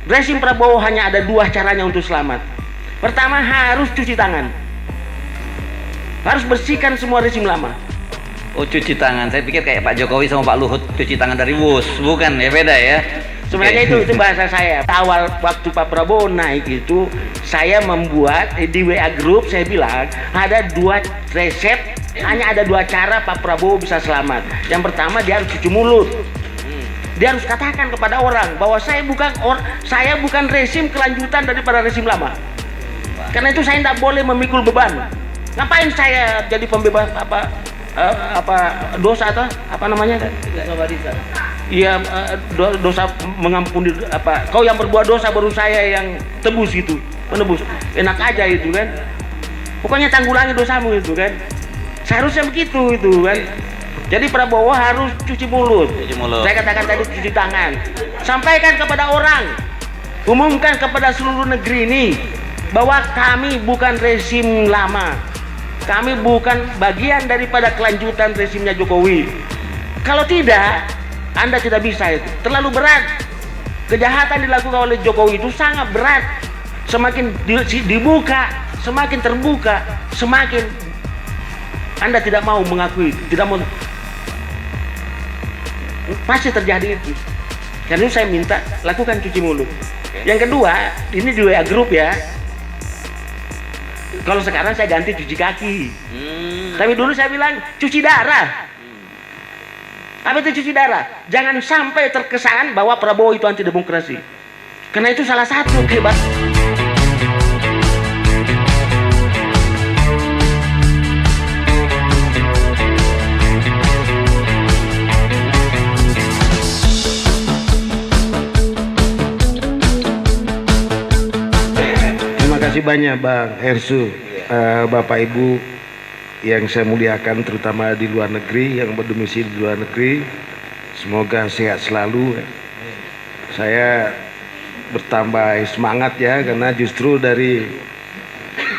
Rezim Prabowo hanya ada dua caranya untuk selamat. Pertama, harus cuci tangan, harus bersihkan semua rezim lama. Oh, cuci tangan. Saya pikir kayak Pak Jokowi sama Pak Luhut cuci tangan dari wus. Bukan ya, beda ya. Sebenarnya itu bahasa saya. Awal waktu Pak Prabowo naik itu, saya membuat di WA Group, saya bilang ada dua resep, hanya ada dua cara Pak Prabowo bisa selamat. Yang pertama, dia harus cuci mulut. Dia harus katakan kepada orang bahwa saya bukan rezim kelanjutan daripada rezim lama. Karena itu saya tidak boleh memikul beban. Ngapain saya jadi pembebas dosa atau apa namanya? Iya, dosa mengampuni apa? Kau yang berbuat dosa baru saya yang tebus itu, menebus. Enak aja itu kan. Pokoknya tanggulangi dosamu itu kan. Seharusnya begitu itu kan. Jadi Prabowo harus cuci mulut. Saya katakan tadi cuci tangan. Sampaikan kepada orang, umumkan kepada seluruh negeri ini bahwa kami bukan rezim lama. Kami bukan bagian daripada kelanjutan rezimnya Jokowi. Kalau tidak, Anda tidak bisa itu. Terlalu berat. Kejahatan dilakukan oleh Jokowi itu sangat berat. Semakin dibuka, semakin terbuka, semakin Anda tidak mau mengakui, tidak mau. Pasti terjadi itu. Karena itu saya minta lakukan cuci mulut. Yang kedua, ini di WA Group ya. Kalau sekarang saya ganti cuci kaki. Tapi dulu saya bilang cuci darah. Apa itu cuci darah? Jangan sampai terkesan bahwa Prabowo itu anti demokrasi. Karena itu salah satu kehebatan. Terima kasih banyak Bang Hersu, Bapak Ibu yang saya muliakan, terutama di luar negeri, yang berdomisili di luar negeri. Semoga sehat selalu. Saya bertambah semangat ya, karena justru dari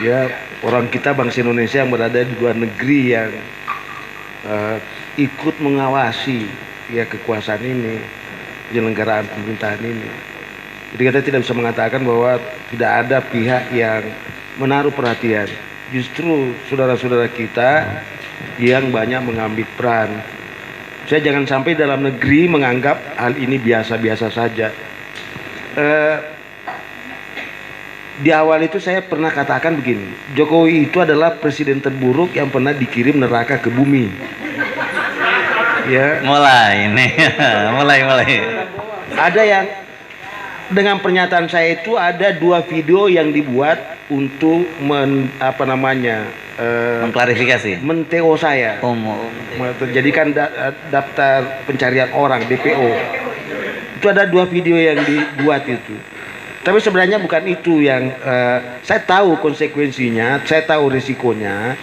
ya orang kita bangsa Indonesia yang berada di luar negeri yang ikut mengawasi ya kekuasaan ini, penyelenggaraan pemerintahan ini. Jadi kita tidak bisa mengatakan bahwa tidak ada pihak yang menaruh perhatian. Justru saudara-saudara kita yang banyak mengambil peran. Saya jangan sampai dalam negeri menganggap hal ini biasa-biasa saja. Di awal itu saya pernah katakan begini, Jokowi itu adalah presiden terburuk yang pernah dikirim neraka ke bumi. Ya. Mulai nih, mulai. Ada yang dengan pernyataan saya itu ada dua video yang dibuat untuk mengklarifikasi, men-TO saya, jadikan daftar pencarian orang DPO. Itu ada dua video yang dibuat itu. Tapi sebenarnya bukan itu yang saya tahu konsekuensinya, saya tahu risikonya.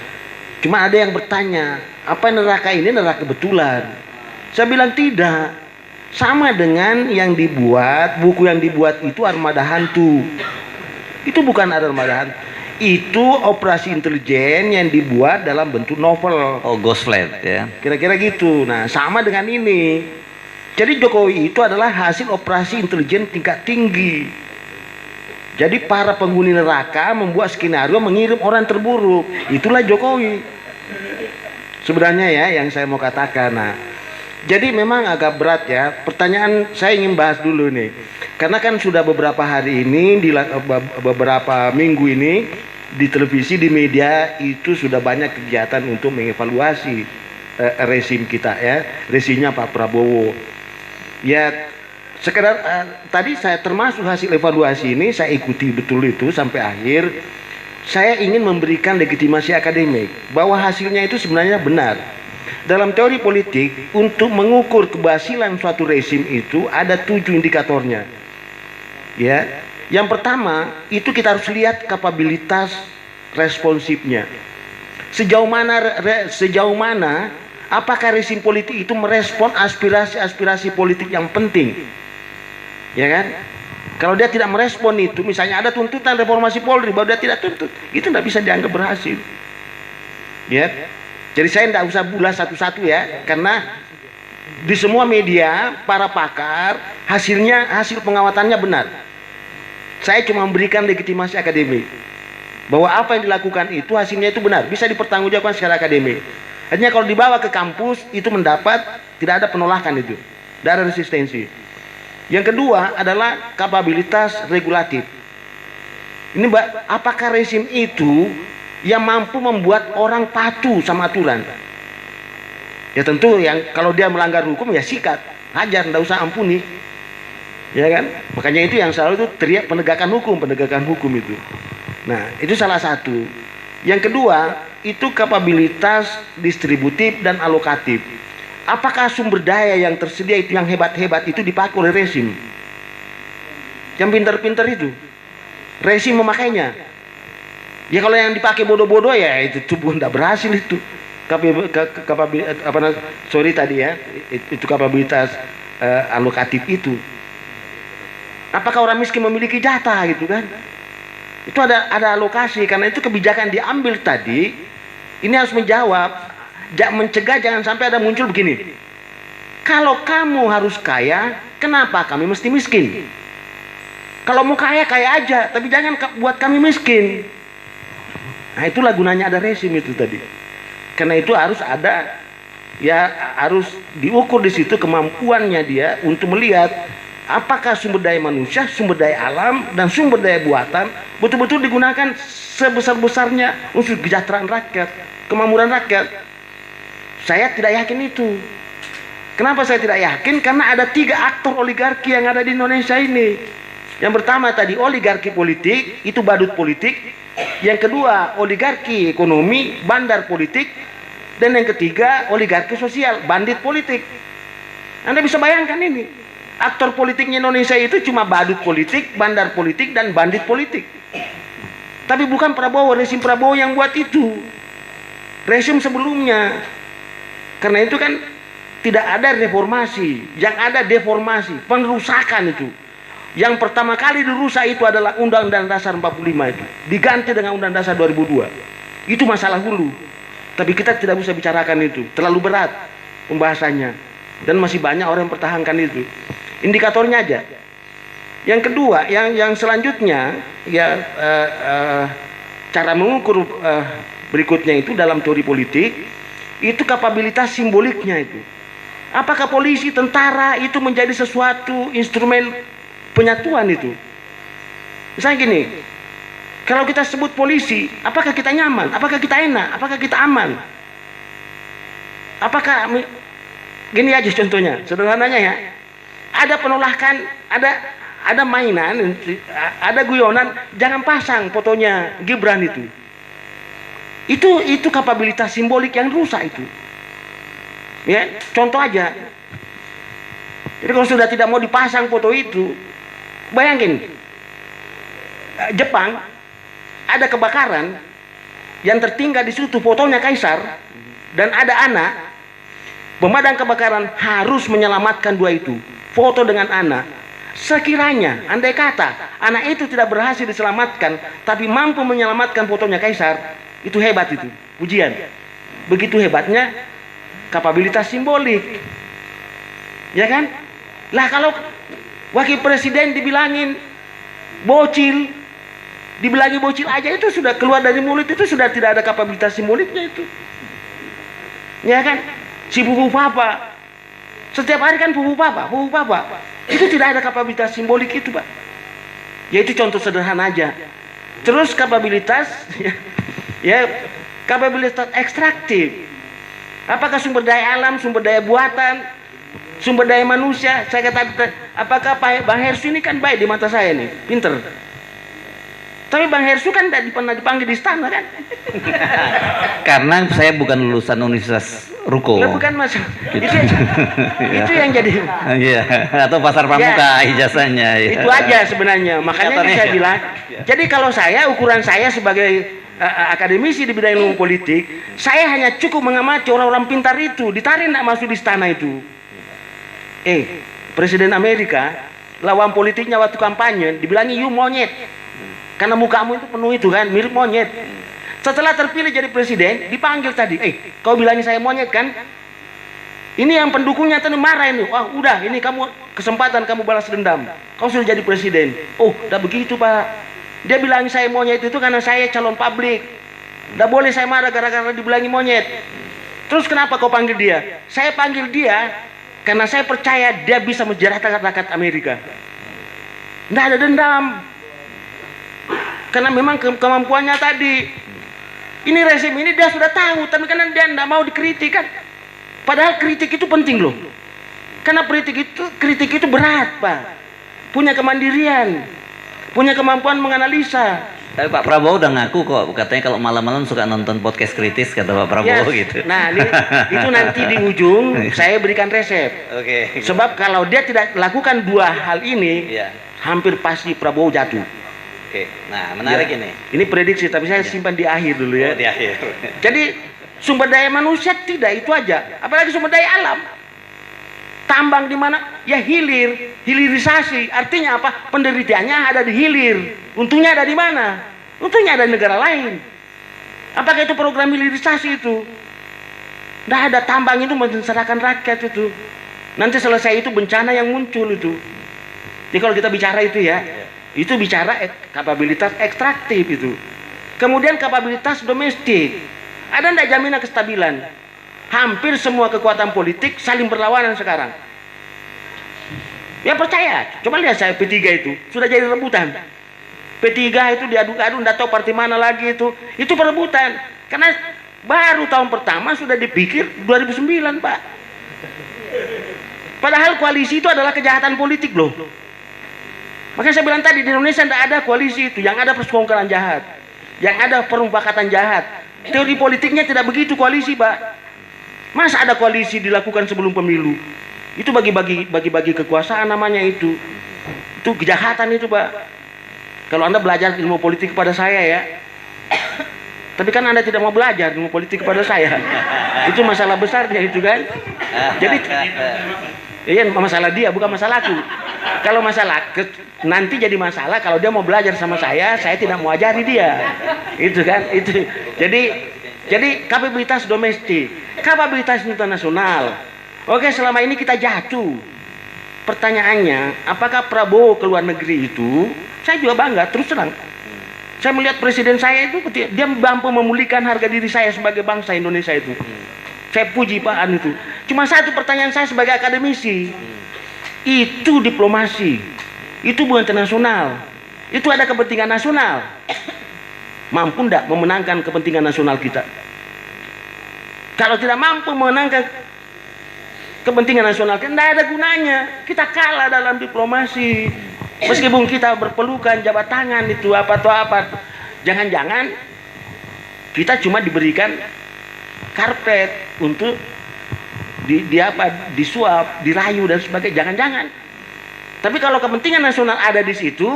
Cuma ada yang bertanya, apa neraka ini neraka kebetulan? Saya bilang tidak. Sama dengan yang dibuat, buku yang dibuat itu Armada Hantu. Itu bukan Armada Hantu. Itu operasi intelijen yang dibuat dalam bentuk novel. Oh, Ghost Flight ya. Kira-kira gitu. Nah, sama dengan ini. Jadi Jokowi itu adalah hasil operasi intelijen tingkat tinggi. Jadi para penghuni neraka membuat skenario mengirim orang terburuk. Itulah Jokowi. Sebenarnya ya yang saya mau katakan. Nah, jadi memang agak berat ya. Pertanyaan saya ingin bahas dulu nih. Karena kan sudah beberapa hari ini, beberapa minggu ini di televisi, di media itu sudah banyak kegiatan untuk mengevaluasi rezim kita ya, rezimnya Pak Prabowo. Ya sekedar tadi saya termasuk hasil evaluasi ini saya ikuti betul itu sampai akhir. Saya ingin memberikan legitimasi akademik bahwa hasilnya itu sebenarnya benar. Dalam teori politik, untuk mengukur keberhasilan suatu rezim itu ada 7 indikatornya. Ya, yang pertama itu kita harus lihat kapabilitas responsifnya. Sejauh mana apakah rezim politik itu merespon aspirasi politik yang penting, ya kan? Kalau dia tidak merespon itu, misalnya ada tuntutan reformasi Polri, bahwa dia tidak tuntut, itu tidak bisa dianggap berhasil. Ya. Jadi saya tidak usah bulas satu-satu ya, karena di semua media para pakar hasil pengawatannya benar. Saya cuma memberikan legitimasi akademik bahwa apa yang dilakukan itu hasilnya itu benar, bisa dipertanggungjawabkan secara akademik. Artinya kalau dibawa ke kampus itu mendapat, tidak ada penolakan itu, tidak ada resistensi. Yang kedua adalah kapabilitas regulatif. Ini apakah rezim itu yang mampu membuat orang patuh sama aturan? Ya tentu yang kalau dia melanggar hukum ya sikat, hajar, tidak usah ampuni. Ya kan? Makanya itu yang selalu itu teriak penegakan hukum itu. Nah, itu salah satu. Yang kedua, itu kapabilitas distributif dan alokatif. Apakah sumber daya yang tersedia itu yang hebat-hebat itu dipakai oleh rezim? Yang pintar-pintar itu, rezim memakainya. Ya kalau yang dipakai bodoh-bodoh ya itu tubuh tidak berhasil itu. Itu kapabilitas alokatif itu. Apakah orang miskin memiliki jatah gitu kan? Itu ada alokasi, karena itu kebijakan diambil tadi ini harus menjawab, mencegah jangan sampai ada muncul begini. Kalau kamu harus kaya, kenapa kami mesti miskin? Kalau mau kaya aja, tapi jangan buat kami miskin. Nah, itulah gunanya ada rezim itu tadi. Karena itu harus ada, ya harus diukur di situ kemampuannya dia untuk melihat apakah sumber daya manusia, sumber daya alam, dan sumber daya buatan betul-betul digunakan sebesar-besarnya untuk kesejahteraan rakyat, kemakmuran rakyat. Saya tidak yakin itu. Kenapa saya tidak yakin? Karena ada 3 aktor oligarki yang ada di Indonesia ini. Yang pertama tadi oligarki politik, itu badut politik. Yang kedua oligarki ekonomi, bandar politik. Dan yang ketiga oligarki sosial, bandit politik. Anda bisa bayangkan ini. Aktor politiknya Indonesia itu cuma badut politik, bandar politik, dan bandit politik. Tapi bukan Prabowo, rezim Prabowo yang buat itu. Rezim sebelumnya. Karena itu kan tidak ada reformasi, yang ada deformasi, pengerusakan itu. Yang pertama kali dirusak itu adalah Undang-Undang Dasar 45 itu. Diganti dengan Undang-Undang Dasar 2002. Itu masalah hulu. Tapi kita tidak bisa bicarakan itu, terlalu berat pembahasannya. Dan masih banyak orang yang pertahankan itu. Indikatornya aja. Yang kedua, yang selanjutnya ya cara mengukur berikutnya itu dalam teori politik itu kapabilitas simboliknya itu. Apakah polisi, tentara itu menjadi sesuatu instrumen penyatuan itu? Misalnya gini, kalau kita sebut polisi, apakah kita nyaman? Apakah kita enak? Apakah kita aman? Apakah gini aja contohnya, sederhananya ya. Ada penolakan, ada mainan, ada guyonan, jangan pasang fotonya Gibran itu. Itu kapabilitas simbolik yang rusak itu. Ya, contoh aja. Jadi kalau sudah tidak mau dipasang foto itu, bayangin, Jepang ada kebakaran yang tertinggal di situ fotonya Kaisar dan ada anak, pemadam kebakaran harus menyelamatkan 2 itu. Foto dengan anak. Sekiranya andai kata anak itu tidak berhasil diselamatkan tapi mampu menyelamatkan fotonya Kaisar, itu hebat itu, pujian. Begitu hebatnya kapabilitas simbolik. Ya kan? Lah kalau wakil presiden dibilangin bocil, dibilangi bocil aja itu sudah keluar dari mulut, itu sudah tidak ada kapabilitas simboliknya itu. Ya kan? Si Fufu Papa setiap hari kan Fufu Papa. Itu tidak ada kapabilitas simbolik itu, Pak. Ya itu contoh sederhana aja. Terus kapabilitas ya kapabilitas ekstraktif. Apakah sumber daya alam, sumber daya buatan, sumber daya manusia? Saya kata, apakah Bang Hersu ini kan baik di mata saya nih, pinter. Tapi Bang Hersu kan tidak pernah dipanggil di istana kan? Karena saya bukan lulusan Universitas Ruko. Lah bukan Mas. Itu yang jadi. Iya, atau Pasar Pramuka ya, ijazahnya. Ya. Itu aja sebenarnya. Makanya saya bilang. Jadi kalau ukuran saya sebagai akademisi di bidang ilmu politik, saya hanya cukup mengamati orang-orang pintar itu, ditarik nak masuk di istana itu. Presiden Amerika, lawan politiknya waktu kampanye, dibilangi you monyet. Karena mukamu itu penuh itu kan, mirip monyet. Setelah terpilih jadi presiden, dipanggil tadi, kau bilangi saya monyet kan? Ini yang pendukungnya tadi marah ini. Wah, udah ini kamu kesempatan kamu balas dendam. Kau sudah jadi presiden. Oh, udah begitu, Pak. Dia bilang saya monyet itu karena saya calon publik. Udah boleh saya marah gara-gara dibilangi monyet. Terus kenapa kau panggil dia? Saya panggil dia karena saya percaya dia bisa menjarakan rakyat Amerika. Nggak ada dendam. Karena memang kemampuannya tadi. Ini rezim ini dia sudah tahu, tapi karena dia nggak mau dikritik kan. Padahal kritik itu penting loh. Karena kritik itu berat, Pak. Punya kemandirian, punya kemampuan menganalisa. Tapi Pak Prabowo udah ngaku kok, katanya kalau malam-malam suka nonton podcast kritis, kata Pak Prabowo gitu. Nah, itu nanti di ujung saya berikan resep. Oke. Sebab kalau dia tidak lakukan dua hal ini, hampir pasti Prabowo jatuh. Oke. Nah, menarik ini. Ini prediksi, tapi saya simpan di akhir dulu ya. Di akhir. Jadi sumber daya manusia tidak itu aja, apalagi sumber daya alam. Tambang di mana? Ya hilirisasi. Artinya apa? Penderitaannya ada di hilir. Untungnya ada di mana? Untungnya ada di negara lain. Apakah itu program hilirisasi itu? Tidak ada. Tambang itu mensengsarakan rakyat itu. Nanti selesai itu bencana yang muncul itu. Jadi kalau kita bicara itu ya, itu bicara kapabilitas ekstraktif itu. Kemudian kapabilitas domestik. Ada tidak jaminan kestabilan? Hampir semua kekuatan politik saling berlawanan sekarang. Ya percaya, coba lihat saya P3 itu sudah jadi rebutan. P3 itu diadu-adu, tidak tahu partai mana lagi itu perebutan. Karena baru tahun pertama sudah dipikir 2009, Pak. Padahal koalisi itu adalah kejahatan politik loh. Makanya saya bilang tadi di Indonesia tidak ada koalisi itu, yang ada persekongkolan jahat, yang ada perumpakatan jahat. Teori politiknya tidak begitu koalisi, Pak. Masa ada koalisi dilakukan sebelum pemilu? Itu bagi-bagi kekuasaan namanya itu. Itu kejahatan itu, Pak. Kalau Anda belajar ilmu politik kepada saya ya. Tapi kan Anda tidak mau belajar ilmu politik kepada saya. Itu masalah besarnya itu kan. Jadi iya masalah dia bukan masalahku. Kalau masalah nanti jadi masalah kalau dia mau belajar sama saya tidak mau ajari dia. Itu kan itu. Jadi kapabilitas domestik, kapabilitas internasional. Oke, selama ini kita jatuh. Pertanyaannya, apakah Prabowo ke luar negeri itu? Saya juga bangga, terus terang. Saya melihat presiden saya itu dia mampu memulihkan harga diri saya sebagai bangsa Indonesia itu. Saya puji Pak An itu. Cuma satu pertanyaan saya sebagai akademisi. Itu diplomasi. Itu hubungan internasional. Itu ada kepentingan nasional. Mampu enggak memenangkan kepentingan nasional kita? Kalau tidak mampu memenangkan kepentingan nasional kita, tidak ada gunanya. Kita kalah dalam diplomasi. Meskipun kita berpelukan jabat tangan itu apa. Jangan-jangan kita cuma diberikan karpet untuk disuap, dirayu dan sebagainya. Jangan-jangan. Tapi kalau kepentingan nasional ada di situ,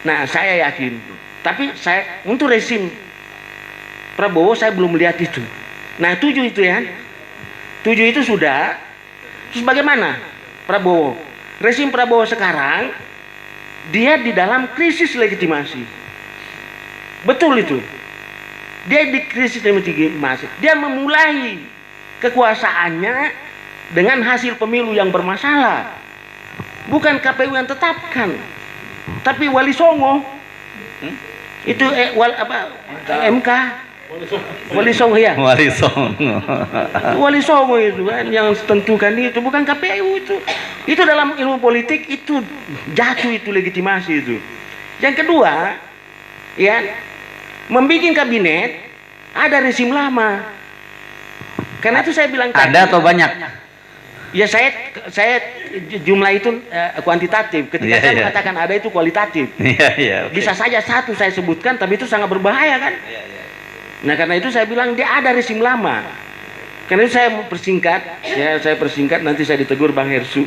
nah saya yakin. Tapi saya untuk rezim Prabowo saya belum melihat itu. Nah 7 itu ya, 7 itu sudah. Terus bagaimana Prabowo? Rezim Prabowo sekarang dia di dalam krisis legitimasi. Betul itu. Dia di krisis legitimasi. Dia memulai kekuasaannya dengan hasil pemilu yang bermasalah. Bukan KPU yang tetapkan, tapi Wali Songo. Itu MK Wali Songo ya. Wali Songo itu kan yang tentukan itu, bukan KPU itu. Itu dalam ilmu politik itu jatuh itu legitimasi itu. Yang kedua, ya, membikin kabinet ada rezim lama. Karena itu saya bilang tadi. Ada atau banyak? Ya saya jumlah itu kuantitatif. Ketika saya mengatakan ada itu kualitatif. Okay. Bisa saja satu saya sebutkan, tapi itu sangat berbahaya kan. Nah karena itu saya bilang dia ada rezim lama. Karena itu saya persingkat, nanti saya ditegur Bang Hersu.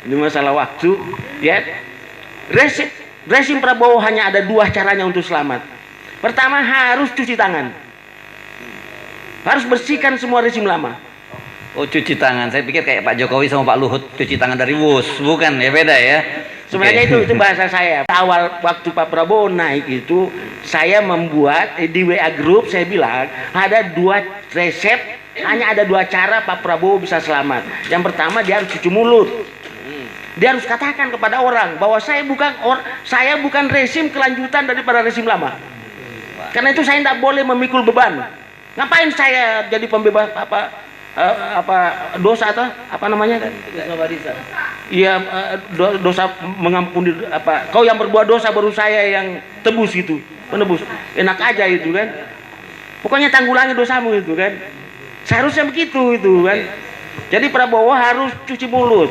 Ini masalah waktu. Ya, rezim Prabowo hanya ada 2 caranya untuk selamat. Pertama harus cuci tangan, harus bersihkan semua rezim lama. Oh cuci tangan, saya pikir kayak Pak Jokowi sama Pak Luhut cuci tangan dari WUS, bukan ya, beda ya? Sebenarnya itu bahasa saya. Awal waktu Pak Prabowo naik itu, saya membuat di WA Group, saya bilang ada 2 resep hanya ada dua cara Pak Prabowo bisa selamat. Yang pertama, dia harus cuci mulut. Dia harus katakan kepada orang bahwa saya bukan rezim kelanjutan daripada rezim lama. Karena itu saya tidak boleh memikul beban. Ngapain saya jadi pembebas dosa atau apa namanya? Iya, dosa mengampuni kau yang berbuat dosa baru saya yang tebus itu, penebus. Enak aja itu kan. Pokoknya tanggulangi dosamu itu kan. Seharusnya begitu itu kan. Jadi Prabowo harus cuci mulut.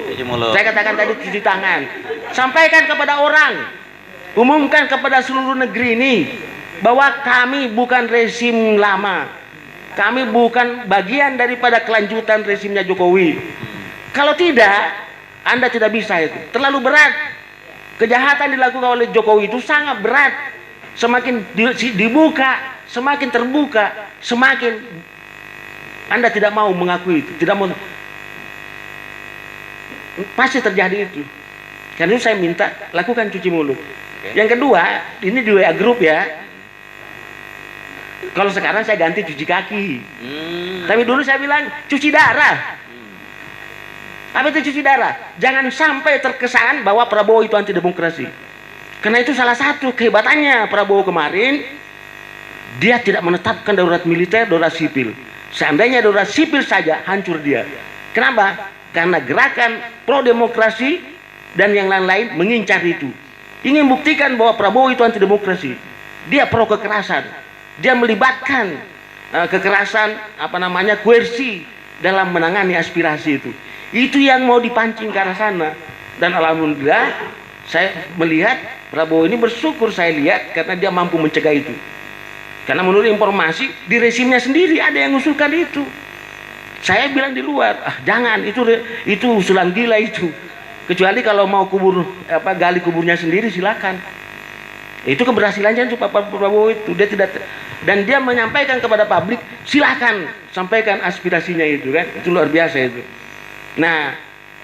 Saya katakan tadi cuci tangan. Sampaikan kepada orang, umumkan kepada seluruh negeri ini bahwa kami bukan rezim lama. Kami bukan bagian daripada kelanjutan rezimnya Jokowi. Kalau tidak, Anda tidak bisa itu. Terlalu berat. Kejahatan dilakukan oleh Jokowi itu sangat berat. Semakin dibuka, semakin terbuka, semakin Anda tidak mau mengakui itu, tidak mau. Pasti terjadi itu. Karena itu saya minta lakukan cuci mulut. Yang kedua, ini di WA grup ya. Kalau sekarang saya ganti cuci kaki. Tapi dulu saya bilang cuci darah. Apa itu cuci darah? Jangan sampai terkesan bahwa Prabowo itu anti demokrasi. Karena itu salah satu kehebatannya Prabowo kemarin, dia tidak menetapkan darurat militer, darurat sipil. Seandainya darurat sipil saja, hancur dia. Kenapa? Karena gerakan pro demokrasi dan yang lain-lain mengincar itu. Ingin buktikan bahwa Prabowo itu anti demokrasi. Dia pro kekerasan. Dia melibatkan kekerasan koersi dalam menangani aspirasi itu. Itu yang mau dipancing ke arah sana. Dan alhamdulillah saya melihat Prabowo ini bersyukur saya lihat karena dia mampu mencegah itu. Karena menurut informasi di rezimnya sendiri ada yang mengusulkan itu. Saya bilang di luar, jangan, itu usulan gila itu. Kecuali kalau mau gali kuburnya sendiri silakan. Itu keberhasilannya itu Pak Prabowo itu. Dia tidak, dan dia menyampaikan kepada publik, silakan sampaikan aspirasinya itu kan. Itu luar biasa itu. Nah,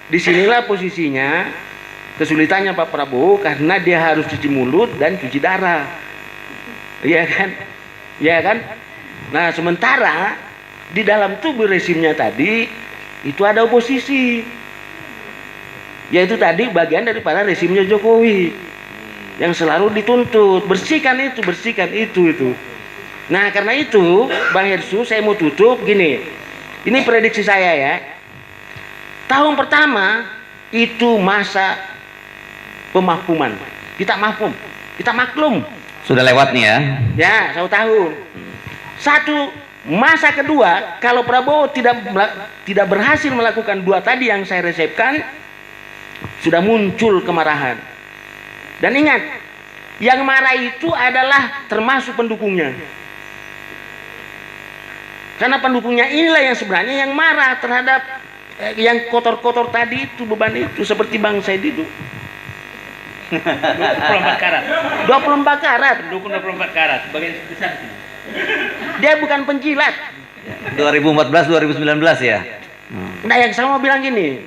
disinilah posisinya kesulitannya Pak Prabowo karena dia harus cuci mulut dan cuci darah. Iya kan? Iya kan? Nah, sementara di dalam tubuh rezimnya tadi itu ada oposisi, yaitu tadi bagian daripada rezimnya Jokowi yang selalu dituntut bersihkan itu. Nah, karena itu Bang Hersu, saya mau tutup gini. Ini prediksi saya ya. Tahun pertama itu masa pemakluman. Kita maklum. Sudah lewat nih ya. Ya, 1 tahun. Masa kedua, kalau Prabowo tidak berhasil melakukan dua tadi yang saya resepkan, sudah muncul kemarahan. Dan ingat, yang marah itu adalah termasuk pendukungnya. Karena pendukungnya inilah yang sebenarnya yang marah terhadap yang kotor-kotor tadi itu, beban itu, seperti Bang Said itu. 24 karat. 24 karat. Pendukung 24 karat. Bagian besar sini. Dia bukan penjilat. 2014 2019 ya. Nah, yang saya mau bilang gini,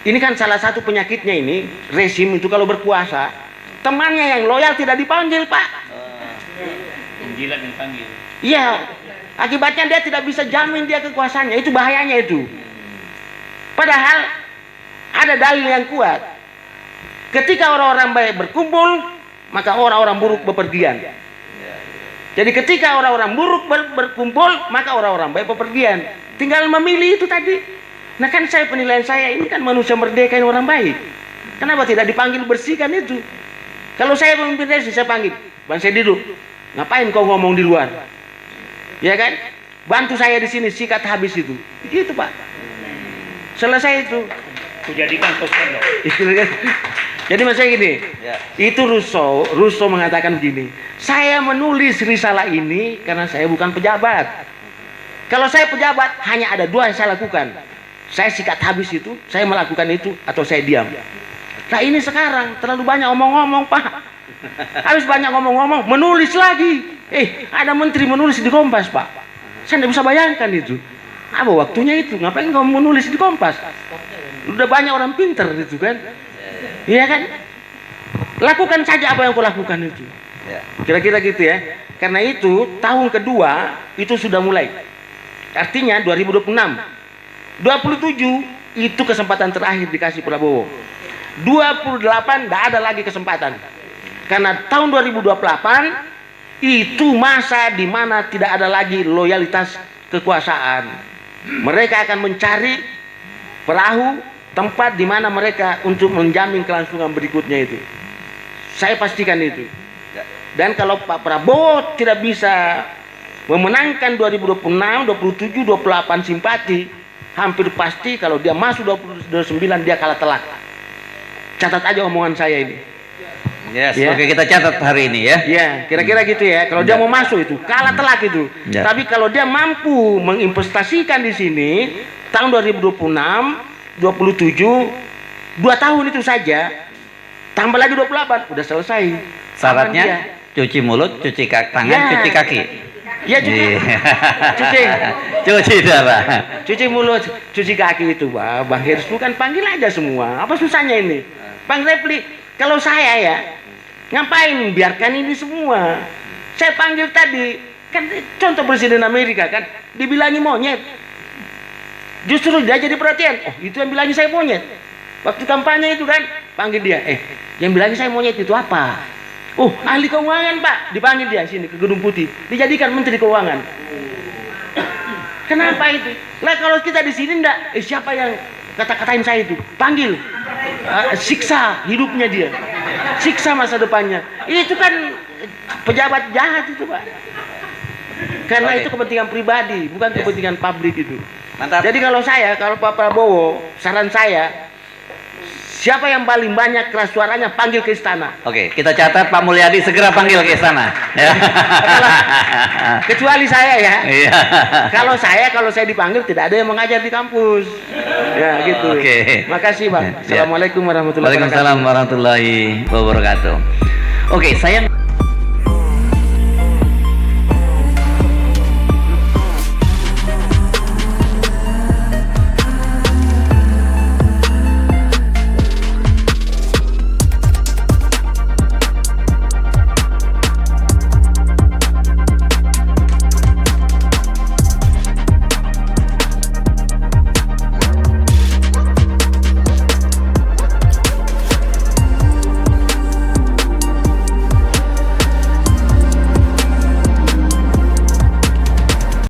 ini kan salah satu penyakitnya ini, rezim itu kalau berkuasa, temannya yang loyal tidak dipanggil Pak. Penjilat yang panggil. Iya, akibatnya dia tidak bisa jamin dia kekuasaannya, itu bahayanya itu. Padahal ada dalil yang kuat. Ketika orang-orang baik berkumpul, maka orang-orang buruk bepergian. Jadi ketika orang-orang buruk berkumpul, maka orang-orang baik bepergian. Tinggal memilih itu tadi. Nah kan penilaian saya ini kan manusia merdeka yang orang baik. Kenapa tidak dipanggil bersihkan itu? Kalau saya pemimpin rezim, saya panggil, Bang saya duduk. Ngapain kau ngomong di luar? Ya kan? Bantu saya di sini, sikat habis itu. Gitu Pak. Selesai itu. Kujadikan pokok. Jadi maksudnya gini, Ya. itu Rousseau mengatakan begini, saya menulis risalah ini karena saya bukan pejabat. Kalau saya pejabat, hanya ada dua yang saya lakukan. Saya sikat habis itu, saya melakukan itu, atau saya diam. Nah ini sekarang, terlalu banyak omong-omong Pak. Habis banyak ngomong-ngomong, menulis lagi. Ada menteri menulis di Kompas Pak. Saya tidak bisa bayangkan itu. Apa waktunya itu? Ngapain kamu menulis di Kompas? Udah banyak orang pinter itu kan. Iya kan? Lakukan saja apa yang kau lakukan itu. Kira-kira gitu ya. Karena itu tahun kedua itu sudah mulai. Artinya 2026. 27 itu kesempatan terakhir dikasih Prabowo. 28 tidak ada lagi kesempatan. Karena tahun 2028 itu masa di mana tidak ada lagi loyalitas kekuasaan. Mereka akan mencari perahu tempat di mana mereka untuk menjamin kelangsungan berikutnya itu. Saya pastikan itu. Dan kalau Pak Prabowo tidak bisa memenangkan 2026, 27, 28 simpati, hampir pasti kalau dia masuk 2029 dia kalah telak. Catat aja omongan saya ini. Yes, Ya. oke kita catat hari ini ya. Ya, kira-kira gitu ya. Kalau dia mau masuk itu kalah telak itu. Ya. Tapi kalau dia mampu menginvestasikan di sini tahun 2026, 27, 2 tahun itu saja, tambah lagi 28, udah selesai. Aman dia. Syaratnya cuci mulut, cuci tangan, Ya. cuci kaki. Ya cuci, Iya. cuci, Cuci darah. cuci mulut, cuci kaki itu, Bang Herslu kan panggil aja semua. Apa susahnya ini? Bang Repli, kalau saya ya, ngapain biarkan ini semua? Saya panggil tadi, kan contoh Presiden Amerika kan, dibilangi monyet. Justru dia jadi perhatian. Oh, itu yang bilangi saya monyet. Waktu kampanye itu kan, panggil dia. Yang bilangi saya monyet itu apa? Oh, ahli keuangan Pak. Dipanggil dia sini ke Gedung Putih. Dijadikan Menteri Keuangan. Kenapa itu? Lah kalau kita di sini enggak, siapa yang kata-katain saya itu? Panggil. Siksa hidupnya dia. Siksa masa depannya. Itu kan pejabat jahat itu, Pak. Karena Oke. itu kepentingan pribadi, bukan kepentingan publik itu. Mantap. Jadi kalau Pak Prabowo, saran saya, siapa yang paling banyak keras suaranya panggil ke istana. Oke, kita catat Pak Mulyadi segera panggil ke istana. Ya. Kecuali saya ya. Iya. Kalau saya dipanggil tidak ada yang mengajar di kampus. Ya gitu. Oke. Makasih Bang. Ya. Assalamualaikum warahmatullahi wabarakatuh. Waalaikumsalam warahmatullahi wabarakatuh. Oke, saya